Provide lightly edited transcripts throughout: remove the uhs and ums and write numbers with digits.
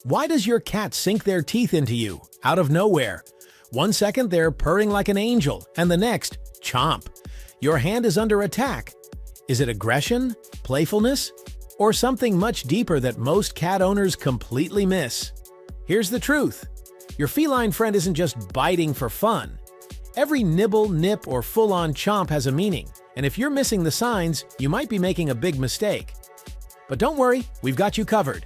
Why does your cat sink their teeth into you, out of nowhere? One second they're purring like an angel, and the next, CHOMP. Your hand is under attack. Is it aggression, playfulness, or something much deeper that most cat owners completely miss? Here's the truth. Your feline friend isn't just biting for fun. Every nibble, nip, or full-on chomp has a meaning, and if you're missing the signs, you might be making a big mistake. But don't worry, we've got you covered.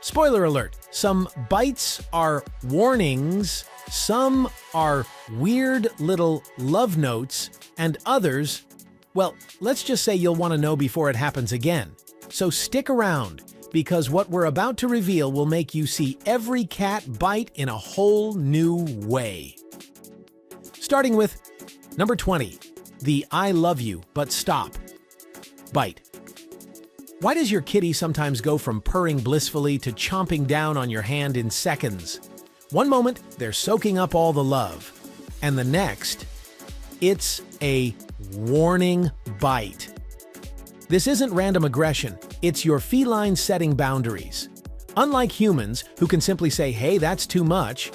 Spoiler alert, some bites are warnings, some are weird little love notes, and others, well, let's just say you'll want to know before it happens again. So stick around, because what we're about to reveal will make you see every cat bite in a whole new way. Starting with number 20, the I love you, but stop bite. Why does your kitty sometimes go from purring blissfully to chomping down on your hand in seconds? One moment, they're soaking up all the love, and the next, it's a warning bite. This isn't random aggression, it's your feline setting boundaries. Unlike humans, who can simply say, hey, that's too much,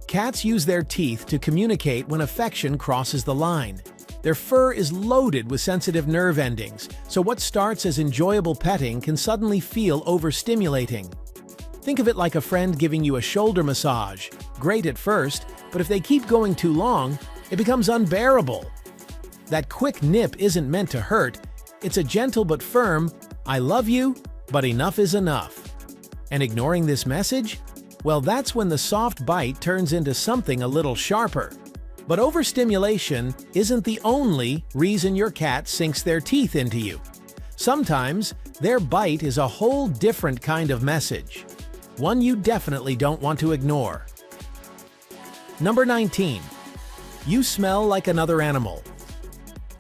cats use their teeth to communicate when affection crosses the line. Their fur is loaded with sensitive nerve endings, so what starts as enjoyable petting can suddenly feel overstimulating. Think of it like a friend giving you a shoulder massage. Great at first, but if they keep going too long, it becomes unbearable. That quick nip isn't meant to hurt. It's a gentle but firm, I love you, but enough is enough. And ignoring this message? Well, that's when the soft bite turns into something a little sharper. But overstimulation isn't the only reason your cat sinks their teeth into you. Sometimes, their bite is a whole different kind of message. One you definitely don't want to ignore. Number 19. You smell like another animal.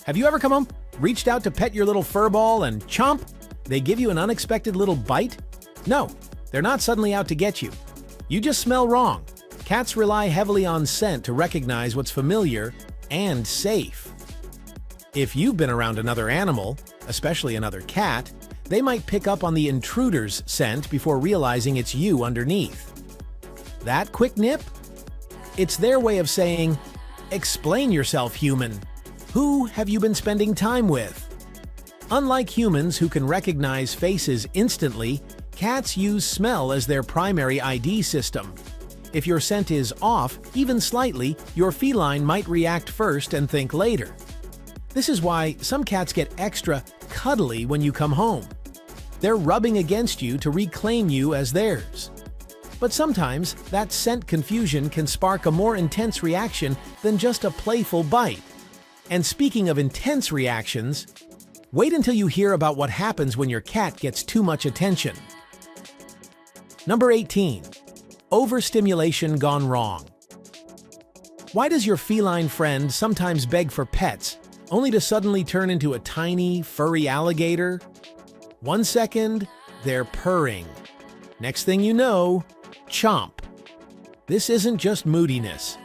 Have you ever come home, reached out to pet your little fur ball, and chomp? They give you an unexpected little bite? No, they're not suddenly out to get you. You just smell wrong. Cats rely heavily on scent to recognize what's familiar and safe. If you've been around another animal, especially another cat, they might pick up on the intruder's scent before realizing it's you underneath. That quick nip? It's their way of saying, explain yourself, human. Who have you been spending time with? Unlike humans who can recognize faces instantly, cats use smell as their primary ID system. If your scent is off, even slightly, your feline might react first and think later. This is why some cats get extra cuddly when you come home. They're rubbing against you to reclaim you as theirs. But sometimes, that scent confusion can spark a more intense reaction than just a playful bite. And speaking of intense reactions, wait until you hear about what happens when your cat gets too much attention. Number 18. Overstimulation gone wrong. Why does your feline friend sometimes beg for pets, only to suddenly turn into a tiny, furry alligator? One second, they're purring. Next thing you know, chomp. This isn't just moodiness.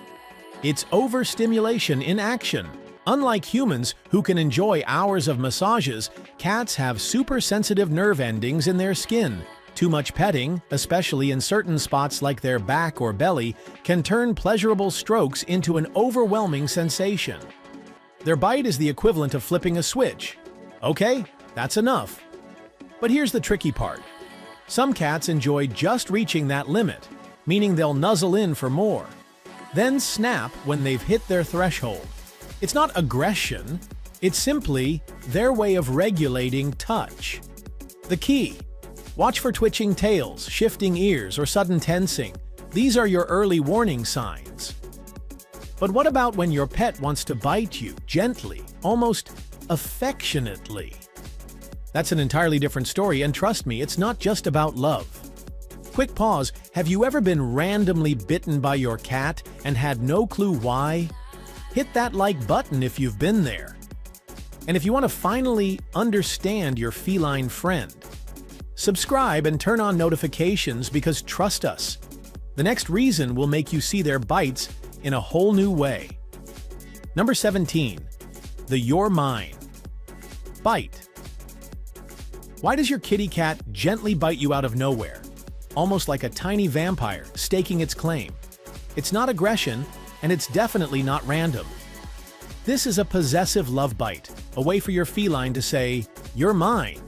It's overstimulation in action. Unlike humans who can enjoy hours of massages, cats have super sensitive nerve endings in their skin. Too much petting, especially in certain spots like their back or belly, can turn pleasurable strokes into an overwhelming sensation. Their bite is the equivalent of flipping a switch. Okay, that's enough. But here's the tricky part. Some cats enjoy just reaching that limit, meaning they'll nuzzle in for more, then snap when they've hit their threshold. It's not aggression, it's simply their way of regulating touch. The key: watch for twitching tails, shifting ears, or sudden tensing. These are your early warning signs. But what about when your pet wants to bite you gently, almost affectionately? That's an entirely different story, and trust me, it's not just about love. Quick pause, have you ever been randomly bitten by your cat and had no clue why? Hit that like button if you've been there. And if you want to finally understand your feline friend, subscribe and turn on notifications, because trust us, the next reason will make you see their bites in a whole new way. Number 17. The You're Mine bite. Why does your kitty cat gently bite you out of nowhere? almost like a tiny vampire staking its claim. It's not aggression, and it's definitely not random. This is a possessive love bite, a way for your feline to say, "You're mine."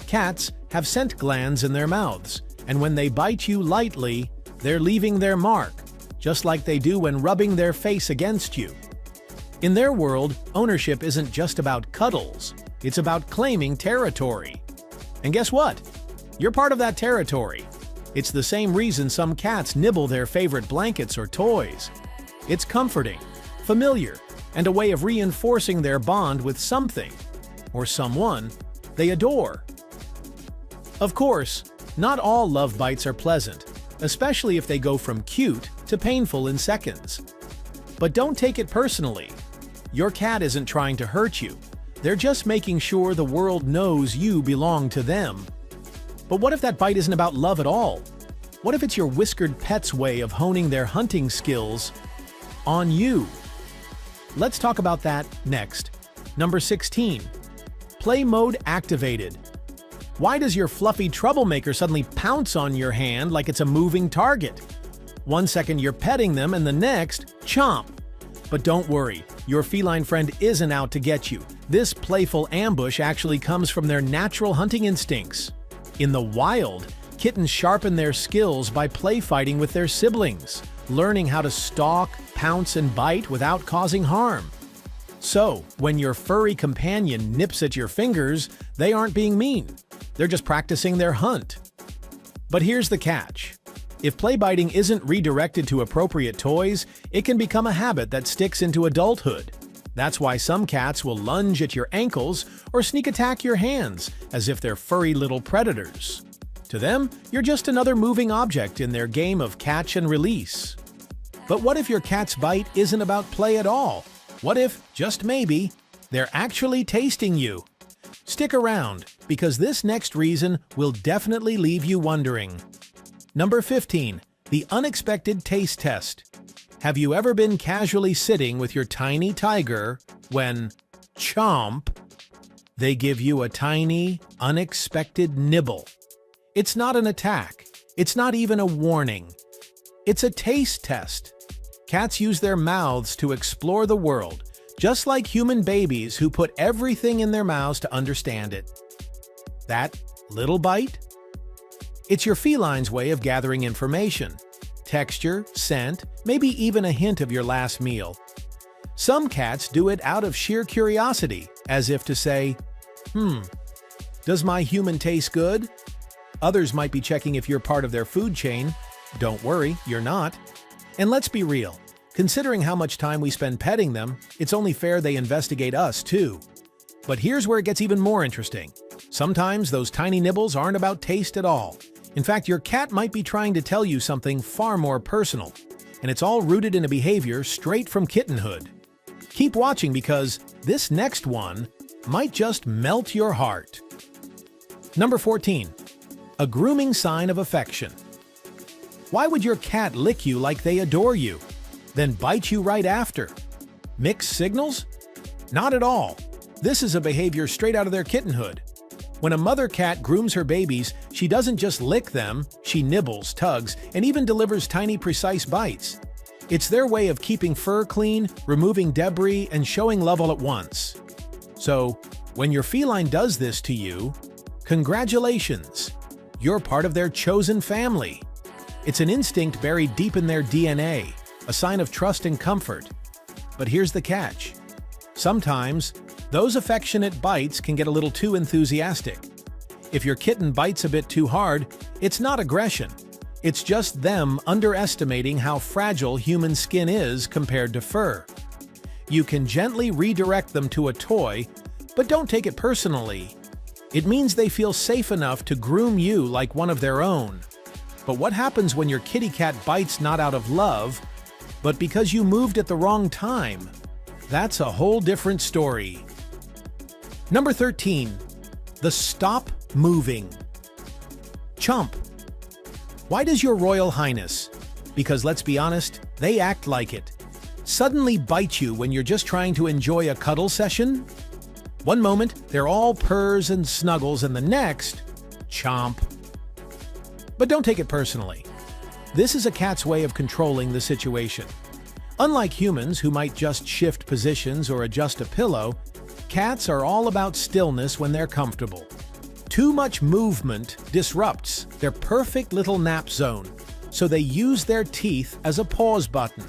Cats have scent glands in their mouths, and when they bite you lightly, they're leaving their mark, just like they do when rubbing their face against you. In their world, ownership isn't just about cuddles, it's about claiming territory. And guess what? You're part of that territory. It's the same reason some cats nibble their favorite blankets or toys. It's comforting, familiar, and a way of reinforcing their bond with something, or someone, they adore. Of course, not all love bites are pleasant, especially if they go from cute to painful in seconds. But don't take it personally. Your cat isn't trying to hurt you. They're just making sure the world knows you belong to them. But what if that bite isn't about love at all? What if it's your whiskered pet's way of honing their hunting skills on you? Let's talk about that next. Number 16. Play mode activated. Why does your fluffy troublemaker suddenly pounce on your hand like it's a moving target? One second you're petting them and the next, chomp. But don't worry, your feline friend isn't out to get you. This playful ambush actually comes from their natural hunting instincts. In the wild, kittens sharpen their skills by play fighting with their siblings, learning how to stalk, pounce, and bite without causing harm. So, when your furry companion nips at your fingers, they aren't being mean. They're just practicing their hunt. But here's the catch. If play biting isn't redirected to appropriate toys, it can become a habit that sticks into adulthood. That's why some cats will lunge at your ankles or sneak attack your hands, as if they're furry little predators. To them, you're just another moving object in their game of catch and release. But what if your cat's bite isn't about play at all? What if, just maybe, they're actually tasting you? Stick around, because this next reason will definitely leave you wondering. Number 15. The unexpected taste test. Have you ever been casually sitting with your tiny tiger when, CHOMP, they give you a tiny, unexpected nibble? It's not an attack. It's not even a warning. It's a taste test. Cats use their mouths to explore the world, just like human babies who put everything in their mouths to understand it. That little bite? It's your feline's way of gathering information. Texture, scent, maybe even a hint of your last meal. Some cats do it out of sheer curiosity, as if to say, does my human taste good? Others might be checking if you're part of their food chain. Don't worry, you're not. And let's be real. Considering how much time we spend petting them, it's only fair they investigate us too. But here's where it gets even more interesting. Sometimes those tiny nibbles aren't about taste at all. In fact, your cat might be trying to tell you something far more personal, and it's all rooted in a behavior straight from kittenhood. Keep watching because this next one might just melt your heart. Number 14. A grooming sign of affection. Why would your cat lick you like they adore you, then bite you right after? Mixed signals? Not at all. This is a behavior straight out of their kittenhood. When a mother cat grooms her babies, she doesn't just lick them, she nibbles, tugs, and even delivers tiny, precise bites. It's their way of keeping fur clean, removing debris, and showing love all at once. So, when your feline does this to you, congratulations! You're part of their chosen family. It's an instinct buried deep in their DNA, a sign of trust and comfort. But here's the catch. Sometimes, those affectionate bites can get a little too enthusiastic. If your kitten bites a bit too hard, it's not aggression. It's just them underestimating how fragile human skin is compared to fur. You can gently redirect them to a toy, but don't take it personally. It means they feel safe enough to groom you like one of their own. But what happens when your kitty cat bites not out of love, but because you moved at the wrong time? That's a whole different story. Number 13. The stop moving. CHOMP. Why does your Royal Highness, because let's be honest, they act like it, suddenly bite you when you're just trying to enjoy a cuddle session? One moment, they're all purrs and snuggles, and the next, CHOMP. But don't take it personally. This is a cat's way of controlling the situation. Unlike humans who might just shift positions or adjust a pillow, cats are all about stillness when they're comfortable. Too much movement disrupts their perfect little nap zone, so they use their teeth as a pause button.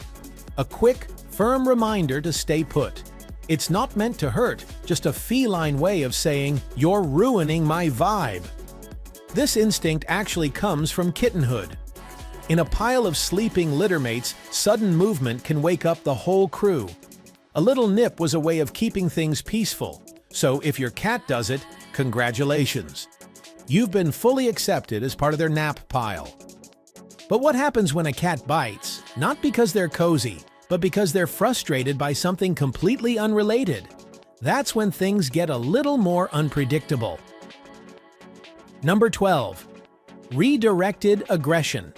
A quick, firm reminder to stay put. It's not meant to hurt, just a feline way of saying, "You're ruining my vibe." This instinct actually comes from kittenhood. In a pile of sleeping littermates, sudden movement can wake up the whole crew. A little nip was a way of keeping things peaceful, so if your cat does it, congratulations. You've been fully accepted as part of their nap pile. But what happens when a cat bites? Not because they're cozy, but because they're frustrated by something completely unrelated. That's when things get a little more unpredictable. Number 12. Redirected aggression.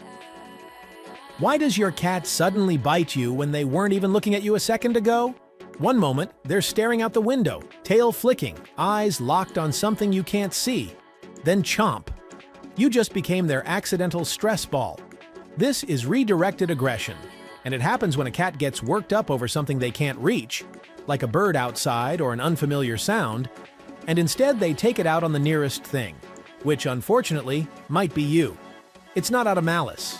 Why does your cat suddenly bite you when they weren't even looking at you a second ago? One moment, they're staring out the window, tail flicking, eyes locked on something you can't see. Then CHOMP. You just became their accidental stress ball. This is redirected aggression, and it happens when a cat gets worked up over something they can't reach, like a bird outside or an unfamiliar sound, and instead they take it out on the nearest thing, which unfortunately might be you. It's not out of malice.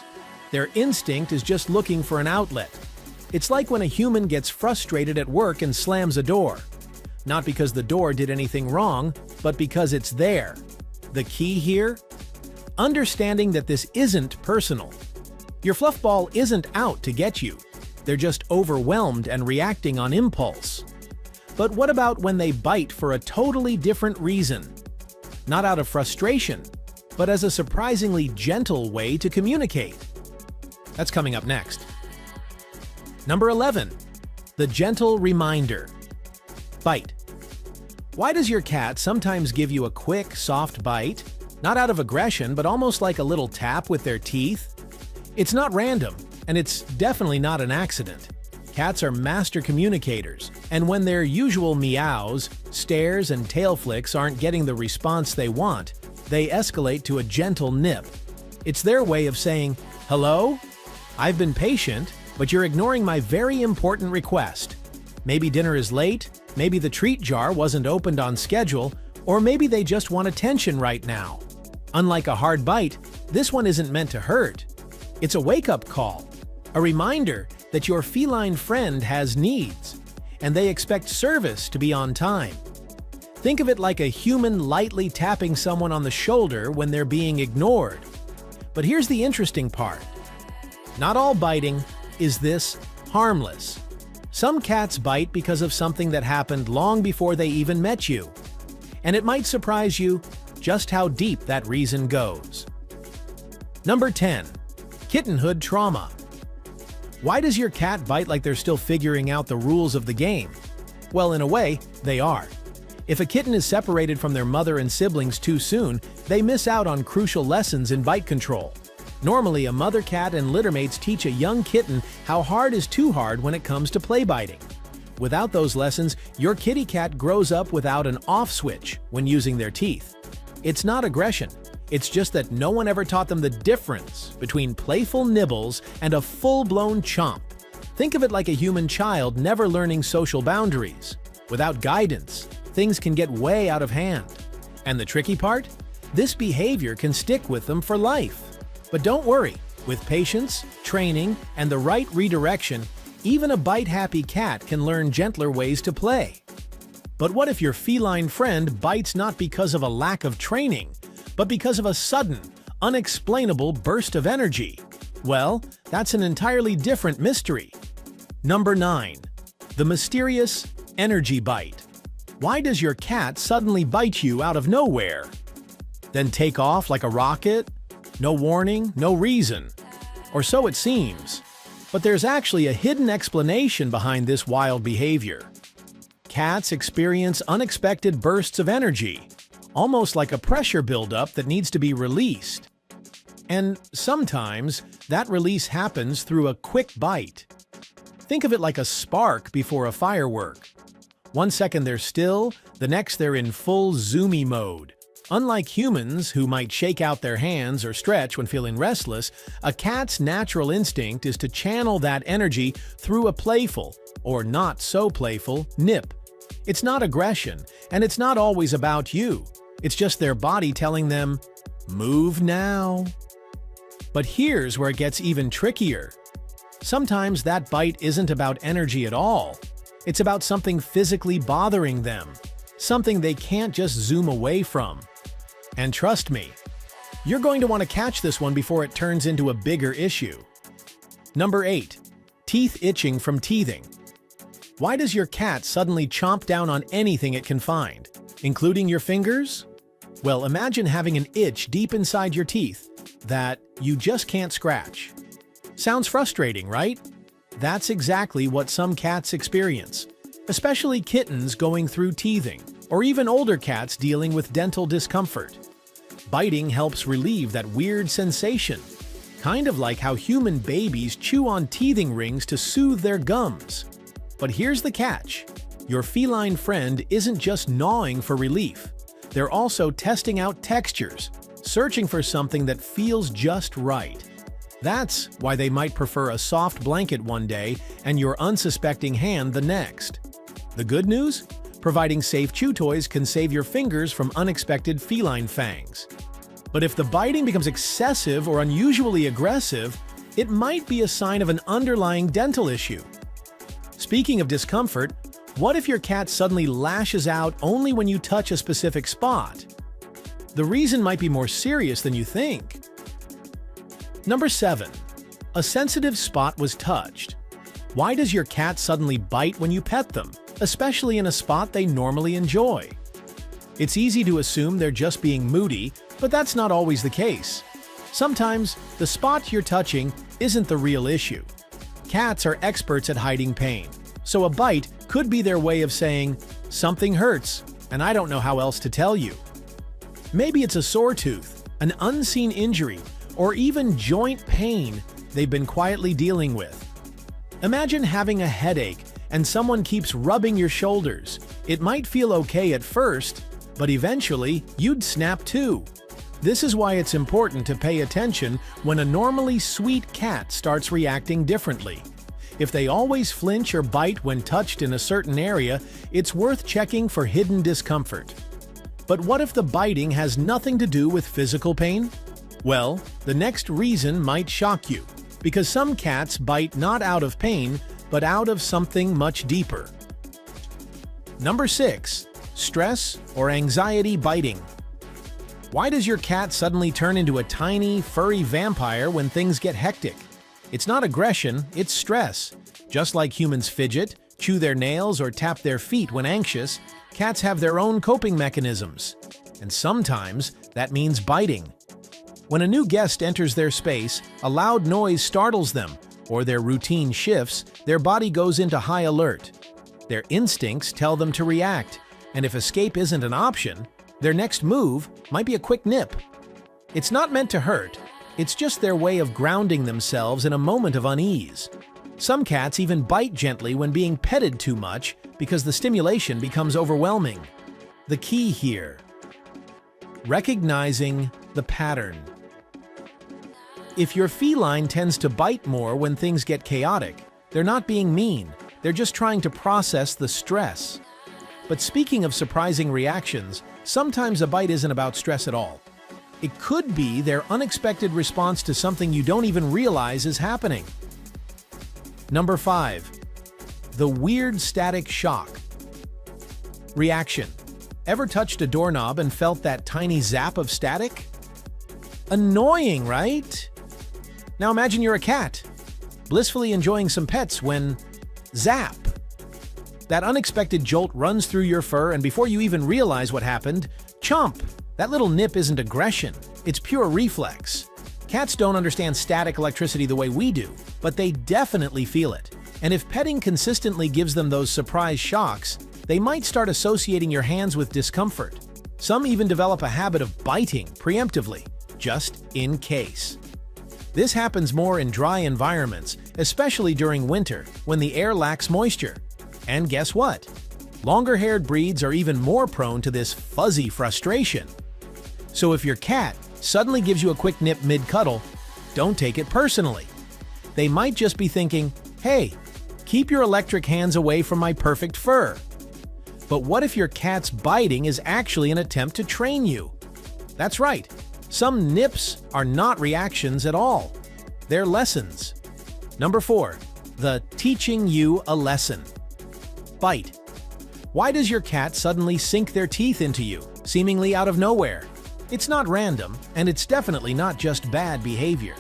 Their instinct is just looking for an outlet. It's like when a human gets frustrated at work and slams a door. Not because the door did anything wrong, but because it's there. The key here? Understanding that this isn't personal. Your fluff ball isn't out to get you. They're just overwhelmed and reacting on impulse. But what about when they bite for a totally different reason? Not out of frustration, but as a surprisingly gentle way to communicate. That's coming up next. Number 11. The gentle reminder. Bite. Why does your cat sometimes give you a quick, soft bite? Not out of aggression, but almost like a little tap with their teeth? It's not random, and it's definitely not an accident. Cats are master communicators, and when their usual meows, stares, and tail flicks aren't getting the response they want, they escalate to a gentle nip. It's their way of saying, "Hello? I've been patient, but you're ignoring my very important request." Maybe dinner is late, maybe the treat jar wasn't opened on schedule, or maybe they just want attention right now. Unlike a hard bite, this one isn't meant to hurt. It's a wake-up call, a reminder that your feline friend has needs, and they expect service to be on time. Think of it like a human lightly tapping someone on the shoulder when they're being ignored. But here's the interesting part. Not all biting is this harmless. Some cats bite because of something that happened long before they even met you. And it might surprise you just how deep that reason goes. Number 10. Kittenhood trauma. Why does your cat bite like they're still figuring out the rules of the game? Well, in a way, they are. If a kitten is separated from their mother and siblings too soon, they miss out on crucial lessons in bite control. Normally, a mother cat and littermates teach a young kitten how hard is too hard when it comes to play biting. Without those lessons, your kitty cat grows up without an off switch when using their teeth. It's not aggression. It's just that no one ever taught them the difference between playful nibbles and a full-blown chomp. Think of it like a human child never learning social boundaries. Without guidance, things can get way out of hand. And the tricky part? This behavior can stick with them for life. But don't worry, with patience, training, and the right redirection, even a bite-happy cat can learn gentler ways to play. But what if your feline friend bites not because of a lack of training, but because of a sudden, unexplainable burst of energy? Well, that's an entirely different mystery. Number 9. The mysterious energy bite. Why does your cat suddenly bite you out of nowhere? Then take off like a rocket? No warning, no reason. Or so it seems. But there's actually a hidden explanation behind this wild behavior. Cats experience unexpected bursts of energy, almost like a pressure buildup that needs to be released. And sometimes, that release happens through a quick bite. Think of it like a spark before a firework. One second they're still, the next they're in full zoomy mode. Unlike humans, who might shake out their hands or stretch when feeling restless, a cat's natural instinct is to channel that energy through a playful, or not so playful, nip. It's not aggression, and it's not always about you. It's just their body telling them, "Move now." But here's where it gets even trickier. Sometimes that bite isn't about energy at all. It's about something physically bothering them, something they can't just zoom away from. And trust me, you're going to want to catch this one before it turns into a bigger issue. Number 8. Teeth itching from teething. Why does your cat suddenly chomp down on anything it can find, including your fingers? Well, imagine having an itch deep inside your teeth that you just can't scratch. Sounds frustrating, right? That's exactly what some cats experience, especially kittens going through teething, or even older cats dealing with dental discomfort. Biting helps relieve that weird sensation, kind of like how human babies chew on teething rings to soothe their gums. But here's the catch. Your feline friend isn't just gnawing for relief. They're also testing out textures, searching for something that feels just right. That's why they might prefer a soft blanket one day and your unsuspecting hand the next. The good news? Providing safe chew toys can save your fingers from unexpected feline fangs. But if the biting becomes excessive or unusually aggressive, it might be a sign of an underlying dental issue. Speaking of discomfort, what if your cat suddenly lashes out only when you touch a specific spot? The reason might be more serious than you think. Number 7. A sensitive spot was touched. Why does your cat suddenly bite when you pet them, especially in a spot they normally enjoy? It's easy to assume they're just being moody, but that's not always the case. Sometimes, the spot you're touching isn't the real issue. Cats are experts at hiding pain, so a bite could be their way of saying, "Something hurts, and I don't know how else to tell you." Maybe it's a sore tooth, an unseen injury, or even joint pain they've been quietly dealing with. Imagine having a headache and someone keeps rubbing your shoulders. It might feel okay at first, but eventually you'd snap too. This is why it's important to pay attention when a normally sweet cat starts reacting differently. If they always flinch or bite when touched in a certain area, it's worth checking for hidden discomfort. But what if the biting has nothing to do with physical pain? Well, the next reason might shock you, because some cats bite not out of pain, but out of something much deeper. Number 6. Stress or anxiety biting. Why does your cat suddenly turn into a tiny, furry vampire when things get hectic? It's not aggression, it's stress. Just like humans fidget, chew their nails, or tap their feet when anxious, cats have their own coping mechanisms. And sometimes that means biting. When a new guest enters their space, a loud noise startles them, or their routine shifts, their body goes into high alert. Their instincts tell them to react, and if escape isn't an option, their next move might be a quick nip. It's not meant to hurt, it's just their way of grounding themselves in a moment of unease. Some cats even bite gently when being petted too much because the stimulation becomes overwhelming. The key here: recognizing the pattern. If your feline tends to bite more when things get chaotic, they're not being mean, they're just trying to process the stress. But speaking of surprising reactions, sometimes a bite isn't about stress at all. It could be their unexpected response to something you don't even realize is happening. Number 5. The weird static shock. Reaction. Ever touched a doorknob and felt that tiny zap of static? Annoying, right? Now imagine you're a cat, blissfully enjoying some pets when zap. That unexpected jolt runs through your fur, and before you even realize what happened, chomp! That little nip isn't aggression, it's pure reflex. Cats don't understand static electricity the way we do, but they definitely feel it. And if petting consistently gives them those surprise shocks, they might start associating your hands with discomfort. Some even develop a habit of biting preemptively, just in case. This happens more in dry environments, especially during winter, when the air lacks moisture. And guess what? Longer-haired breeds are even more prone to this fuzzy frustration. So if your cat suddenly gives you a quick nip mid-cuddle, don't take it personally. They might just be thinking, hey, keep your electric hands away from my perfect fur. But what if your cat's biting is actually an attempt to train you? That's right, some nips are not reactions at all. They're lessons. Number 4, the teaching you a lesson. Bite. Why does your cat suddenly sink their teeth into you, seemingly out of nowhere? It's not random, and it's definitely not just bad behavior.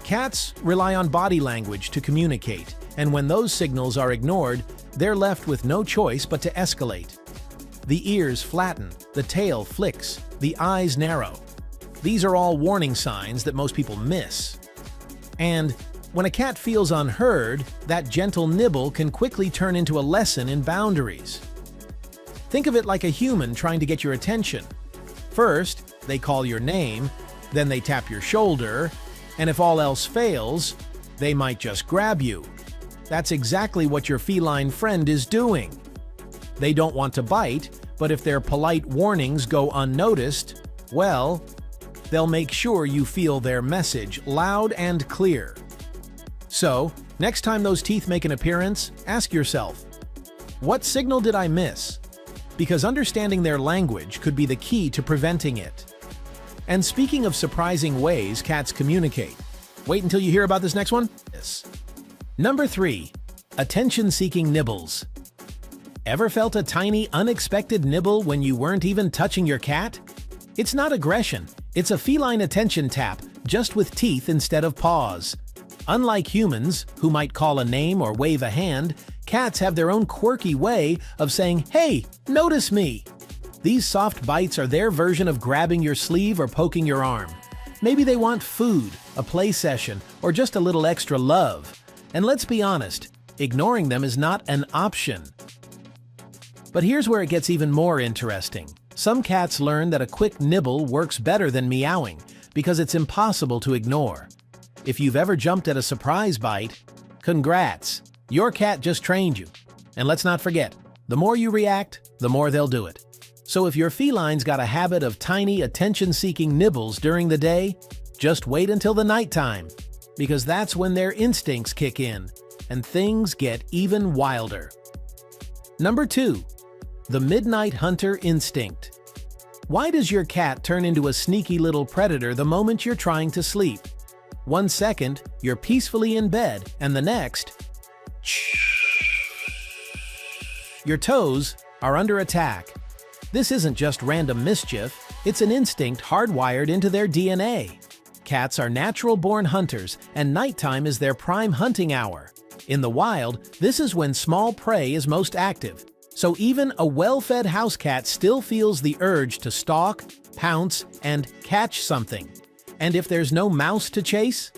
Cats rely on body language to communicate, and when those signals are ignored, they're left with no choice but to escalate. The ears flatten, the tail flicks, the eyes narrow. These are all warning signs that most people miss. And when a cat feels unheard, that gentle nibble can quickly turn into a lesson in boundaries. Think of it like a human trying to get your attention. First, they call your name, then they tap your shoulder, and if all else fails, they might just grab you. That's exactly what your feline friend is doing. They don't want to bite, but if their polite warnings go unnoticed, well, they'll make sure you feel their message loud and clear. So, next time those teeth make an appearance, ask yourself, what signal did I miss? Because understanding their language could be the key to preventing it. And speaking of surprising ways cats communicate, wait until you hear about this next one. Number 3, attention-seeking nibbles. Ever felt a tiny, unexpected nibble when you weren't even touching your cat? It's not aggression, it's a feline attention tap, just with teeth instead of paws. Unlike humans, who might call a name or wave a hand, cats have their own quirky way of saying, hey, notice me. These soft bites are their version of grabbing your sleeve or poking your arm. Maybe they want food, a play session, or just a little extra love. And let's be honest, ignoring them is not an option. But here's where it gets even more interesting. Some cats learn that a quick nibble works better than meowing because it's impossible to ignore. If you've ever jumped at a surprise bite, congrats! Your cat just trained you. And let's not forget, the more you react, the more they'll do it. So if your feline's got a habit of tiny attention-seeking nibbles during the day, just wait until the nighttime, because that's when their instincts kick in, and things get even wilder. Number 2, the midnight hunter instinct. Why does your cat turn into a sneaky little predator the moment you're trying to sleep? One second, you're peacefully in bed, and the next, your toes are under attack. This isn't just random mischief, it's an instinct hardwired into their DNA. Cats are natural-born hunters, and nighttime is their prime hunting hour. In the wild, this is when small prey is most active. So even a well-fed house cat still feels the urge to stalk, pounce, and catch something. And if there's no mouse to chase,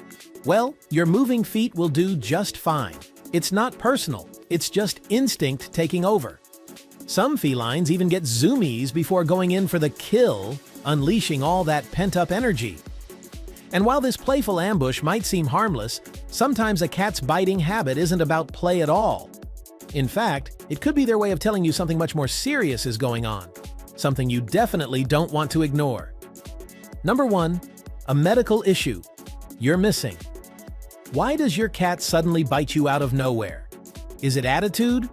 well, your moving feet will do just fine. It's not personal, it's just instinct taking over. Some felines even get zoomies before going in for the kill, unleashing all that pent-up energy. And while this playful ambush might seem harmless, sometimes a cat's biting habit isn't about play at all. In fact, it could be their way of telling you something much more serious is going on, something you definitely don't want to ignore. Number 1, a medical issue. You're missing. Why does your cat suddenly bite you out of nowhere? Is it attitude?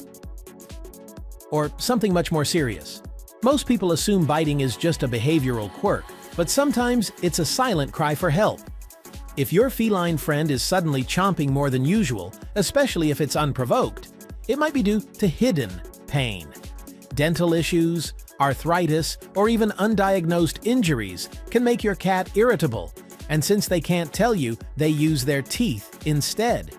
Or something much more serious? Most people assume biting is just a behavioral quirk, but sometimes it's a silent cry for help. If your feline friend is suddenly chomping more than usual, especially if it's unprovoked, it might be due to hidden pain. Dental issues, arthritis, or even undiagnosed injuries can make your cat irritable, and since they can't tell you, they use their teeth instead.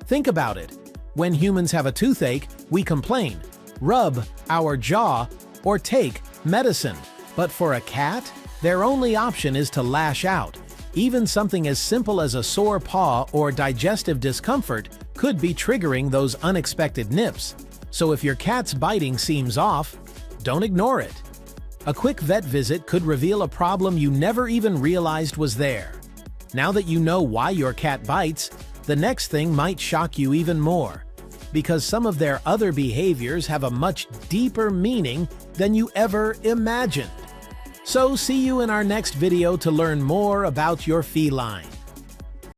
Think about it. When humans have a toothache, we complain, rub our jaw, or take medicine. But for a cat, their only option is to lash out. Even something as simple as a sore paw or digestive discomfort could be triggering those unexpected nips. So if your cat's biting seems off, don't ignore it. A quick vet visit could reveal a problem you never even realized was there. Now that you know why your cat bites, the next thing might shock you even more, because some of their other behaviors have a much deeper meaning than you ever imagined. So see you in our next video to learn more about your feline.